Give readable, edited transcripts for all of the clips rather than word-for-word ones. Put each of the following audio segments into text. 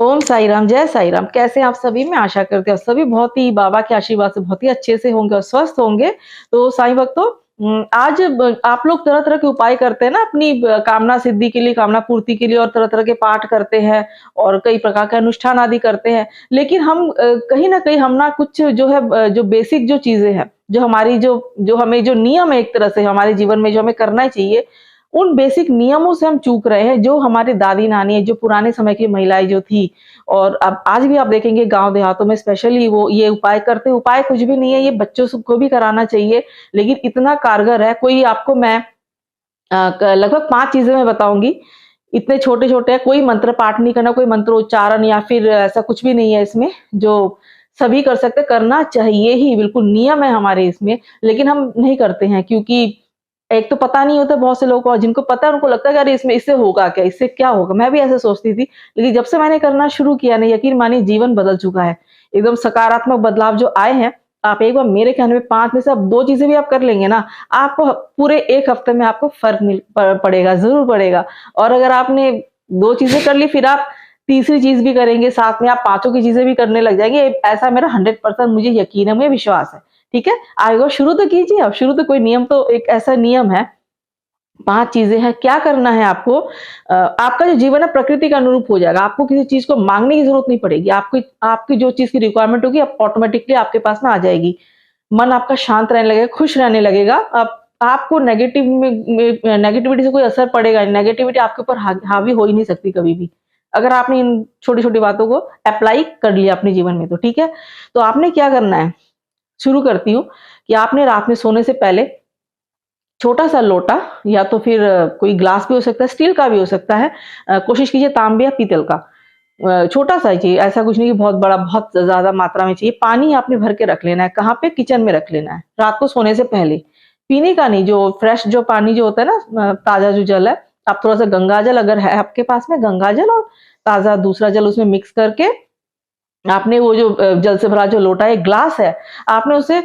ओम साई राम, जय साई राम। कैसे हैं आप सभी? मैं आशा करती हूँ सभी बहुत ही बाबा के आशीर्वाद से बहुत ही अच्छे से होंगे और स्वस्थ होंगे। तो साईं भक्तों, आज आप लोग तरह-तरह के उपाय करते हैं ना अपनी कामना सिद्धि के लिए, कामना पूर्ति के लिए, और तरह-तरह के पाठ करते हैं और कई प्रकार के अनुष्ठान आदि करते हैं। लेकिन हम कहीं न कहीं हम ना कुछ जो है जो बेसिक जो चीज़ें हैं, जो हमारी जो हमें जो नियम है एक तरह से हमारे जीवन में जो हमें करना चाहिए, उन बेसिक नियमों से हम चूक रहे हैं, जो हमारे दादी-नानी, जो पुराने समय की महिलाएँ जो थी, और अब आज भी आप देखेंगे गाँव देहातों में स्पेशली वो ये उपाय करते हैं। उपाय कुछ भी नहीं है, ये बच्चों को भी कराना चाहिए, लेकिन इतना कारगर है। कोई आपको मैं लगभग 5 चीज़ें मैं बताऊँगी, इतने छोटे-छोटे हैं। कोई मंत्र पाठ नहीं करना, कोई मंत्रोच्चारण या फिर ऐसा कुछ भी नहीं है इसमें, जो सभी कर सकते हैं, करना चाहिए ही, बिल्कुल नियम है हमारे इसमें, लेकिन हम नहीं करते हैं क्योंकि एक तो पता नहीं होता बहुत से लोगों को, और जिनको पता है उनको लगता है कि अरे इसमें इससे होगा क्या, इससे क्या होगा? मैं भी ऐसे सोचती थी, लेकिन जब से मैंने करना शुरू किया ना, यकीन मानिए जीवन बदल चुका है। एकदम सकारात्मक बदलाव जो आए हैं, आप एक बार मेरे कहने में 5 में से आप 2 चीज़ें भी आप कर लेंगे ना, आपको पूरे 1 हफ्ते में आपको फ़र्क पड़ेगा, ज़रूर पड़ेगा। और अगर आपने 2 चीज़ें कर ली, फिर आप तीसरी चीज़ भी करेंगे, साथ में आप पाँचों की चीज़ें भी करने लग जाएँगे। ऐसा मेरा 100% मुझे यकीन है, मुझे विश्वास है। ठीक है? आएगा शुरू तो कीजिए, अब शुरू तो कोई नियम, तो एक ऐसा नियम है, 5 चीज़ें हैं, क्या करना है आपको। आपका जो जीवन है प्रकृति के अनुरूप हो जाएगा, आपको किसी चीज़ को माँगने की ज़रूरत नहीं पड़ेगी, आपकी आपकी जो चीज़ की रिक्वायरमेंट होगी ऑटोमेटिकली आपके पास में आ जाएगी। मन आपका शांत रहने लगेगा, खुश रहने लगेगा। आपको नेगेटिविटी से कोई असर पड़ेगा नहीं, नेगेटिविटी आपके ऊपर हावी हो ही नहीं सकती कभी भी। अगर आपने इन छोटी-छोटी बातों को अप्लाई कर लिया अपने जीवन में तो, ठीक है? तो आपने क्या करना है, शुरू करती हूँ कि आपने रात में सोने से पहले छोटा-सा लोटा, या तो फिर कोई ग्लास भी हो सकता है, स्टील का भी हो सकता है। कोशिश कीजिए तांबे या पीतल का। छोटा-सा ही चाहिए, ऐसा कुछ नहीं कि बहुत बड़ा, बहुत ज़्यादा मात्रा में चाहिए। पानी आपने भर के रख लेना है, कहाँ पे? किचन में रख लेना है, रात को सोने से पहले। पीने का नहीं, जो फ्रेश जो पानी जो होता है ना, ताज़ा जो जल है, आप थोड़ा-सा गंगा जल अगर है आपके पास में, गंगा जल और ताज़ा दूसरा जल उसमें मिक्स करके, आपने वो जो जल से भरा जो लोटा है, ग्लास है, आपने उसे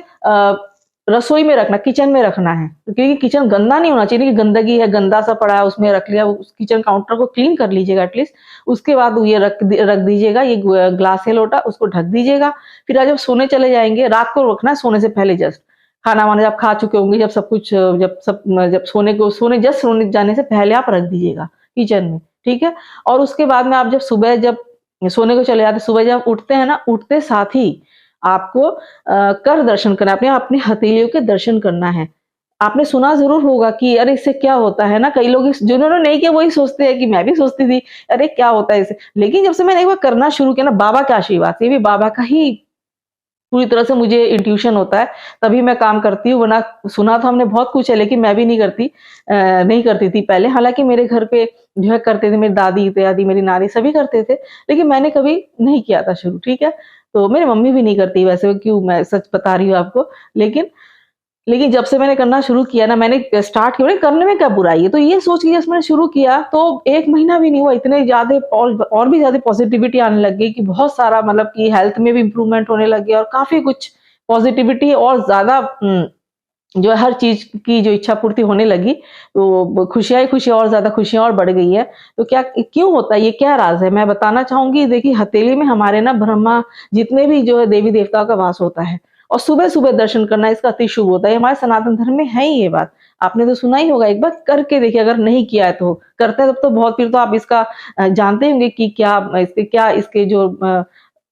रसोई में रखना, किचन में रखना है। क्योंकि किचन गंदा नहीं होना चाहिए कि गंदगी है, गंदा सा पड़ा है उसमें रख लिया, उस किचन काउंटर को क्लीन कर लीजिएगा एटलीस्ट। उसके बाद ये रख दीजिएगा, ये ग्लास है लोटा, उसको ढक दीजिएगा। फिर आज जब सोने चले जाएँगे, रात को रखना है सोने से पहले जस्ट। खाना-वाना जब खा चुके होंगे, जब सब कुछ जब सोने जाने से पहले आप रख दीजिएगा किचन में, ठीक है? और उसके बाद में आप जब सुबह जब सोने को चले जाते, सुबह जब उठते हैं ना, उठते साथ ही आपको कर दर्शन करना है, अपने अपनी हथेलियों के दर्शन करना है। आपने सुना ज़रूर होगा कि अरे इससे क्या होता है ना, कई लोग जिन्होंने नहीं किया वही सोचते हैं, कि मैं भी सोचती थी, अरे क्या होता है इससे? लेकिन जब से मैंने एक बार करना शुरू किया ना, बाबा के आशीर्वाद से, ये भी बाबा का ही पूरी तरह से मुझे इंट्यूशन होता है, तभी मैं काम करती हूँ, वरना सुना तो हमने बहुत कुछ है, लेकिन मैं भी नहीं करती थी पहले। हालाँकि मेरे घर पे जो है करते थे, मेरी दादी इत्यादि, मेरी नानी सभी करते थे, लेकिन मैंने कभी नहीं किया था शुरू, ठीक है? तो मेरी मम्मी भी नहीं करती वैसे, क्यों, मैं सच बता रही हूँ आपको। लेकिन लेकिन जब से मैंने करना शुरू किया ना, मैंने स्टार्ट किया, करने में क्या बुराई है? तो ये सोच के जब मैंने शुरू किया, तो 1 महीना भी नहीं हुआ, इतने ज़्यादा और भी ज़्यादा पॉजिटिविटी आने लग गई कि बहुत सारा, मतलब कि हेल्थ में भी इम्प्रूवमेंट होने लग गया, और काफ़ी कुछ पॉजिटिविटी और ज़्यादा जो है हर चीज़ की जो इच्छा पूर्ति होने लगी, तो खुशियाँ ही खुशियाँ, और ज़्यादा खुशियाँ और बढ़ गई है। तो क्या क्यों होता है, ये क्या राज़ है? मैं बताना चाहूँगी। देखिए, हथेली में हमारे ना ब्रह्मा जितने भी जो है देवी-देवताओं का वास होता है, और सुबह-सुबह दर्शन करना इसका अति शुभ होता है। हमारे सनातन धर्म में है ही ये बात। आपने तो सुना ही होगा, एक बार करके देखिए, अगर नहीं किया है तो। करते हैं तब तो बहुत, फिर तो आप इसका जानते होंगे कि इसके जो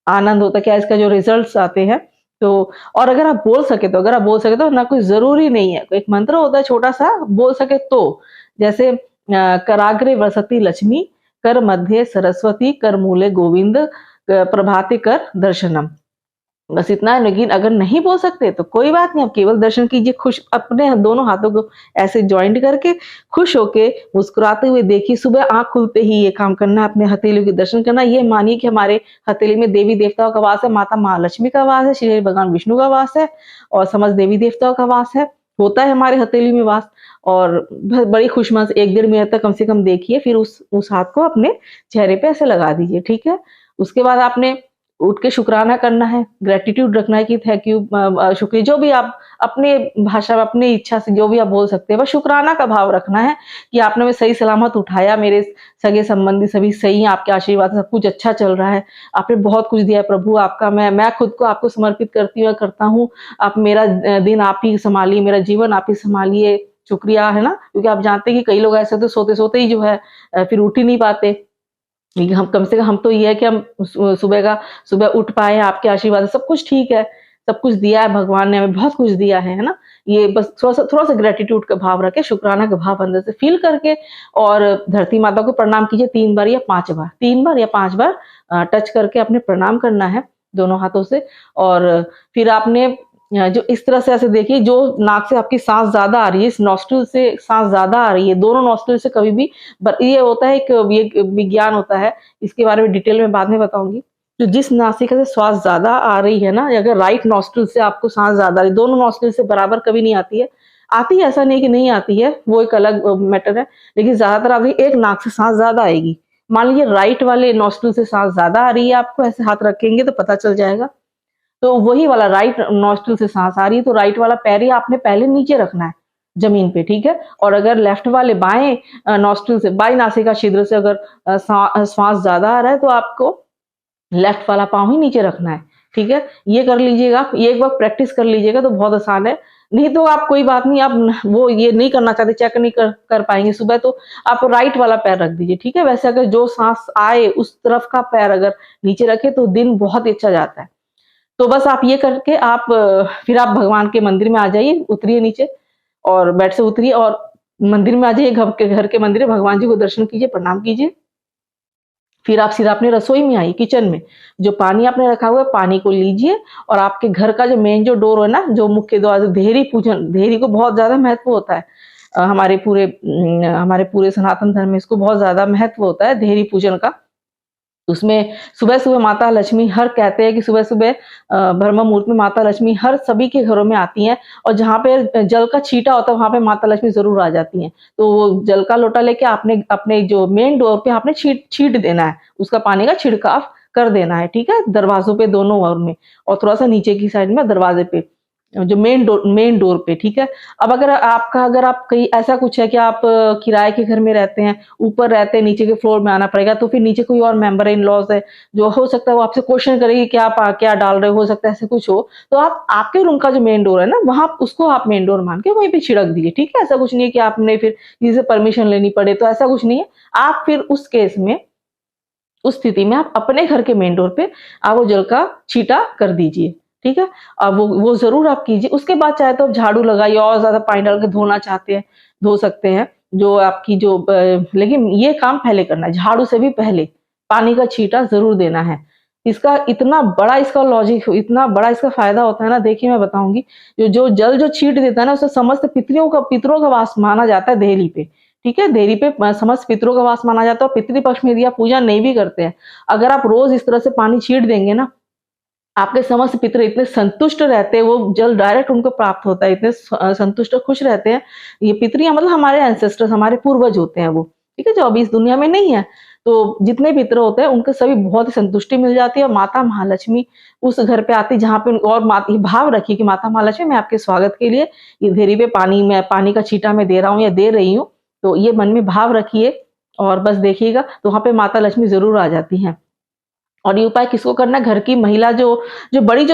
आनंद होता है, क्या इसका जो रिजल्ट्स आते हैं। तो और अगर आप बोल सके तो, ना कोई ज़रूरी नहीं है। एक मंत्र होता है छोटा-सा, बोल सके तो। जैसे कराग्रे वसति लक्ष्मी, कर मध्ये सरस्वती, कर मूले गोविंद, प्रभाते कर दर्शनम। बस इतना है, लेकिन अगर नहीं बोल सकते तो कोई बात नहीं, आप केवल दर्शन कीजिए, खुश अपने दोनों हाथों को ऐसे जॉइंट करके, खुश होके मुस्कुराते हुए देखिए। सुबह आँख खुलते ही ये काम करना है, अपने हथेलियों के दर्शन करना। ये मानिए कि हमारे हथेली में देवी देवताओं का वास है, माता महालक्ष्मी का वास है, श्री भगवान विष्णु का वास है, और समस्त देवी देवताओं का वास है, होता है हमारे हथेली में वास। और बड़ी खुशमन से 1 डेढ़ मिनट तक कम से कम देखिए, फिर उस हाथ को अपने चेहरे पे ऐसे लगा दीजिए, ठीक है? उसके बाद आपने उठ के शुक्राना करना है, ग्रेटिट्यूड रखना है कि थैंक यू, शुक्रिया, जो भी आप अपने भाषा में अपनी इच्छा से जो भी आप बोल सकते हैं, बस शुक्राना का भाव रखना है कि आपने मैं सही सलामत उठाया, मेरे सगे संबंधी सभी सही हैं, आपके आशीर्वाद से सब कुछ अच्छा चल रहा है, आपने बहुत कुछ दिया है प्रभु, आपका मैं खुद को आपको समर्पित करती हूँ, करता हूँ, आप मेरा दिन आप ही संभालिए, मेरा जीवन आप ही संभालिए, शुक्रिया, है ना। क्योंकि आप जानते हैं कि कई लोग ऐसे तो सोते सोते ही जो है फिर उठ ही नहीं पाते, लेकिन हम कम से कम हम तो ये है कि हम सुबह उठ पाए, आपके आशीर्वाद से सब कुछ ठीक है, सब कुछ दिया है भगवान ने, हमें बहुत कुछ दिया है ना। ये बस थोड़ा सा ग्रेटिट्यूड का भाव रखे, शुक्राना का भाव अंदर से फील करके, और धरती माता को प्रणाम कीजिए 3 बार या 5 बार, 3 बार या 5 बार टच करके अपने प्रणाम करना है दोनों हाथों से। और फिर आपने जो इस तरह से ऐसे देखिए, जो नाक से आपकी सांस ज्यादा आ रही है, इस नॉस्ट्रिल से सांस ज्यादा आ रही है, दोनों नॉस्ट्रिल से कभी भी, ये होता है ये विज्ञान होता है, इसके बारे में डिटेल में बाद में बताऊंगी। तो जिस नासिका से श्वास ज्यादा आ रही है ना, अगर राइट नॉस्ट्रिल से आपको सांस ज्यादा आ रही है, दोनों नॉस्ट्रिल से बराबर कभी नहीं आती है, आती है ऐसा नहीं कि नहीं आती है, वो एक अलग मैटर है, लेकिन ज्यादातर आपकी एक नाक से सांस ज्यादा आएगी। मान लीजिए राइट वाले नॉस्ट्रिल से सांस ज्यादा आ रही है, आपको ऐसे हाथ रखेंगे तो पता चल जाएगा। तो वही वाला राइट नॉस्ट्रिल से सांस आ रही है, तो राइट वाला पैर ही आपने पहले नीचे रखना है जमीन पे, ठीक है। और अगर लेफ्ट वाले बाएं नॉस्ट्रिल से, बाई नासिका छिद्र से अगर श्वास ज्यादा आ रहा है, तो आपको लेफ्ट वाला पांव ही नीचे रखना है, ठीक है। ये कर लीजिएगा, ये एक बार प्रैक्टिस कर लीजिएगा तो बहुत आसान है। नहीं तो आप कोई बात नहीं, आप वो ये नहीं करना चाहते, चेक नहीं कर पाएंगे सुबह, तो आप राइट वाला पैर रख दीजिए, ठीक है। वैसे अगर जो सांस आए उस तरफ का पैर अगर नीचे रखे तो दिन बहुत ही अच्छा जाता है। तो बस आप ये करके आप फिर आप भगवान के मंदिर में आ जाइए, उतरिए नीचे और बेड से उतरिए और मंदिर में आ जाइए, घर के मंदिर में भगवान जी को दर्शन कीजिए, प्रणाम कीजिए। फिर आप सीधा अपने रसोई में आइए, किचन में जो पानी आपने रखा हुआ है, पानी को लीजिए और आपके घर का जो मेन जो डोर है ना, जो मुख्य द्वार, देहरी पूजन, देहरी को बहुत ज्यादा महत्व होता है हमारे पूरे सनातन धर्म में, इसको बहुत ज्यादा महत्व होता है देहरी पूजन का। उसमें सुबह सुबह माता लक्ष्मी, हर कहते हैं कि सुबह सुबह ब्रह्म मुहूर्त में माता लक्ष्मी हर सभी के घरों में आती हैं, और जहाँ पे जल का छींटा होता है वहां पे माता लक्ष्मी जरूर आ जाती हैं। तो वो जल का लोटा लेके आपने अपने जो मेन डोर पे आपने छींट देना है, उसका पानी का छिड़काव कर देना है, ठीक है, दरवाजों पे दोनों ओर में, और थोड़ा सा नीचे की साइड में दरवाजे पे, जो मेन डोर पे, ठीक है। अब अगर आप कहीं ऐसा कुछ है कि आप किराए के घर में रहते हैं, ऊपर रहते हैं, नीचे के फ्लोर में आना पड़ेगा, तो फिर नीचे कोई और मेंबर इन लॉज है, जो हो सकता है वो आपसे क्वेश्चन करेगी कि आप क्या डाल रहे हो सकता है ऐसे कुछ हो, तो आप आपके रूम का जो मेन डोर है ना, वहां उसको आप मेन डोर मान के वहीं पे छिड़क दीजिए, ठीक है। ऐसा कुछ नहीं है कि आपने फिर किसी से परमिशन लेनी पड़े, तो ऐसा कुछ नहीं है। आप फिर उस केस में, उस स्थिति में आप अपने घर के मेन डोर पे आप वो जल का छींटा कर दीजिए, ठीक है। अब वो जरूर आप कीजिए। उसके बाद चाहे तो आप झाड़ू लगाइए, और ज्यादा पानी डाल के धोना चाहते हैं धो सकते हैं, जो आपकी जो लेकिन ये काम पहले करना है, झाड़ू से भी पहले पानी का छींटा जरूर देना है। इसका इतना बड़ा इसका लॉजिक, इतना बड़ा इसका फायदा होता है ना, देखिए मैं बताऊंगी। जो जल जो छींट देता है ना, उससे समस्त पितरों का वास माना जाता है देहली पे, ठीक है। देहरी पे समस्त पितरों का वास माना जाता है, और पितृपक्ष में यदि आप पूजा नहीं भी करते हैं, अगर आप रोज इस तरह से पानी छींट देंगे ना, आपके समस्त पितर इतने संतुष्ट रहते हैं, वो जल डायरेक्ट उनको प्राप्त होता है, इतने संतुष्ट और खुश रहते हैं। ये पितरियां मतलब हमारे एंसेस्टर्स, हमारे पूर्वज होते हैं वो, ठीक है, जो अभी इस दुनिया में नहीं है। तो जितने पितर होते हैं उनके सभी बहुत ही संतुष्टि मिल जाती है, और माता महालक्ष्मी उस घर पे आती, जहाँ पे और ये भाव रखिए कि माता महालक्ष्मी मैं आपके स्वागत के लिए ये देहरी पे पानी का छींटा मैं दे रहा हूँ या दे रही हूँ, तो ये मन में भाव रखिए और बस देखिएगा, तो वहां पे माता लक्ष्मी जरूर आ जाती हैं। और ये उपाय किसको करना है? घर की महिला जो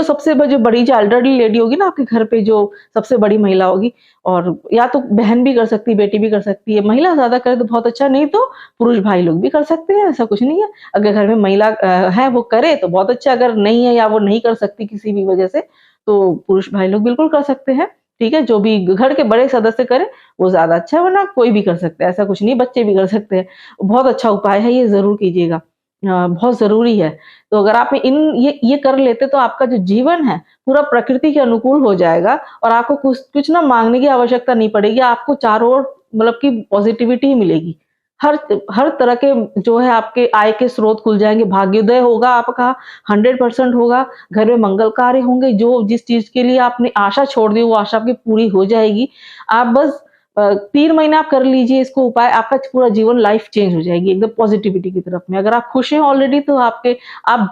सबसे बड़ी जो एल्डरली लेडी होगी ना आपके घर पे, जो सबसे बड़ी महिला होगी, और या तो बहन भी कर सकती है, बेटी भी कर सकती है। महिला ज्यादा करे तो बहुत अच्छा, नहीं तो पुरुष भाई लोग भी कर सकते हैं, ऐसा कुछ नहीं है। अगर घर में महिला है वो करे तो बहुत अच्छा, अगर नहीं है या वो नहीं कर सकती किसी भी वजह से, तो पुरुष भाई लोग बिल्कुल कर सकते हैं, ठीक है। जो भी घर के बड़े सदस्य करे वो ज्यादा अच्छा है, वरना कोई भी कर सकता है, ऐसा कुछ नहीं, बच्चे भी कर सकते हैं। बहुत अच्छा उपाय है, ये जरूर कीजिएगा, बहुत जरूरी है। तो अगर आप ये कर लेते तो आपका जो जीवन है पूरा प्रकृति के अनुकूल हो जाएगा, और आपको कुछ ना मांगने की आवश्यकता नहीं पड़ेगी। आपको चारों ओर मतलब की पॉजिटिविटी ही मिलेगी, हर तरह के जो है आपके आय के स्रोत खुल जाएंगे, भाग्योदय होगा आपका 100% होगा, घर में मंगल कार्य होंगे, जो जिस चीज के लिए आपने आशा छोड़ दी वो आशा आपकी पूरी हो जाएगी। आप बस 3 महीने आप कर लीजिए इसको उपाय, आपका पूरा जीवन लाइफ चेंज हो जाएगी एकदम पॉजिटिविटी की तरफ में। अगर आप खुश हैं ऑलरेडी तो आप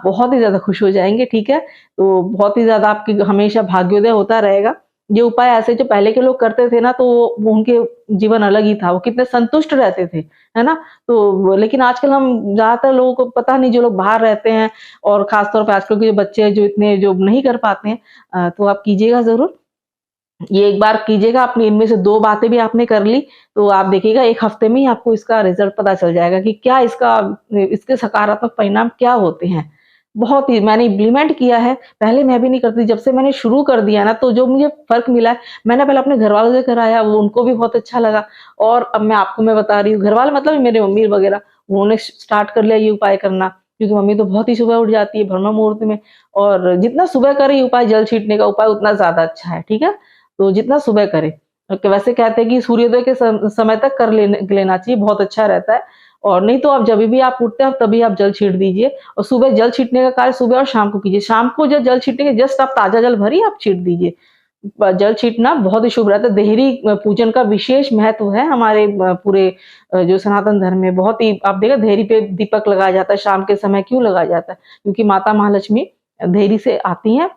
बहुत ही ज़्यादा खुश हो जाएँगे, ठीक है? तो बहुत ही ज़्यादा आपकी हमेशा भाग्योदय होता रहेगा। ये उपाय ऐसे जो पहले के लोग करते थे ना, तो वो उनके जीवन अलग ही था, वो कितने संतुष्ट रहते थे, है ना? तो लेकिन आजकल हम ज़्यादातर लोगों को पता नहीं, जो लोग बाहर रहते हैं और ख़ास तौर पे आजकल के जो बच्चे हैं, जो नहीं कर पाते हैं, तो आप कीजिएगा ज़रूर। ये एक बार कीजिएगा, आपने इनमें से 2 बातें भी आपने कर ली, तो आप देखिएगा 1 हफ्ते में ही आपको इसका रिज़ल्ट पता चल जाएगा कि क्या इसके सकारात्मक परिणाम क्या होते हैं। बहुत ही मैंने इम्प्लीमेंट किया है, पहले मैं भी नहीं करती, जब से मैंने शुरू कर दिया ना, तो जो मुझे फ़र्क मिला है, मैंने पहले अपने घरवालों से कराया, वो उनको भी बहुत अच्छा लगा, और अब मैं बता रही हूँ, घरवाले मतलब मेरे मम्मी वगैरह, उन्होंने स्टार्ट कर लिया ये उपाय करना, क्योंकि मम्मी तो बहुत ही सुबह उठ जाती है ब्रह्म मुहूर्त में, और जितना सुबह करे ये उपाय, जल छीटने का उपाय, उतना ज़्यादा अच्छा है, ठीक है? तो जितना सुबह करें। वैसे कहते हैं कि सूर्योदय के समय तक कर लेना चाहिए, बहुत अच्छा रहता है। और नहीं तो आप जभी भी आप उठते हैं तभी आप जल छीट दीजिए, और सुबह जल छीटने का कार्य सुबह और शाम को कीजिए। शाम को जब जल छीटेंगे, जस्ट आप ताज़ा जल भरिए, आप छीट दीजिए। जल छीटना बहुत ही शुभ रहता है। देहरी पूजन का विशेष महत्व है हमारे पूरे जो सनातन धर्म में। बहुत ही आप देखिए, देहरी पे दीपक लगाया जाता है शाम के समय, क्यों लगाया जाता है? क्योंकि माता महालक्ष्मी देहरी से आती हैं,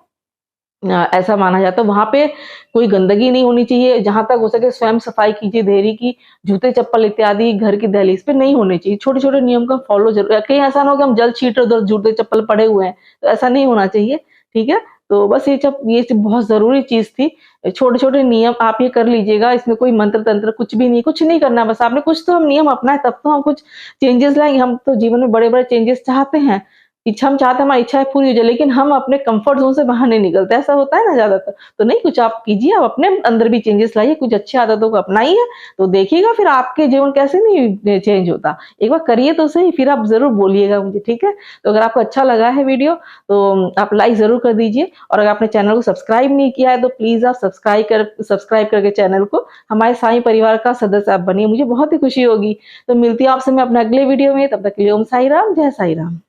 ऐसा माना जाता है। वहाँ पे कोई गंदगी नहीं होनी चाहिए, जहाँ तक हो सके स्वयं सफाई कीजिए देहरी की, जूते-चप्पल इत्यादि घर की दहलीज पे नहीं होने चाहिए। छोटे-छोटे नियम का फॉलो ज़रूर, कहीं ऐसा ना हो कि हम जल छीट रहे उधर जूते-चप्पल पड़े हुए हैं, तो ऐसा नहीं होना चाहिए, ठीक है? तो बस ये बहुत ज़रूरी चीज़ थी। छोटे-छोटे नियम आप ये कर लीजिएगा, इसमें कोई मंत्र-तंत्र कुछ भी नहीं, कुछ नहीं करना, बस आपने कुछ तो हम नियम अपनाएँ, तब तो हम कुछ चेंजेस लाएँगे। हम तो जीवन में बड़े-बड़े चेंजेस चाहते हैं। हम चाहते हैं हमारी इच्छाएँ पूरी हो जाए, लेकिन हम अपने कम्फर्ट ज़ोन से बाहर नहीं निकलते, ऐसा होता है ना ज़्यादातर। तो नहीं, कुछ आप कीजिए, आप अपने अंदर भी चेंजेस लाइए, कुछ अच्छी आदतों को अपनाइए, तो देखिएगा फिर आपके जीवन कैसे नहीं चेंज होता। एक बार करिए तो सही, फिर आप ज़रूर बोलिएगा मुझे, ठीक है? तो अगर आपको अच्छा लगा है वीडियो, तो आप लाइक ज़रूर कर दीजिए, और अगर आपने चैनल को सब्सक्राइब नहीं किया है, तो प्लीज़ आप सब्सक्राइब करके चैनल को हमारे साईं परिवार का सदस्य आप बनिए, मुझे बहुत ही खुशी होगी। तो मिलती हूँ आपसे मैं अपने अगले वीडियो में, तब तक के लिए ओम साई राम, जय साई राम।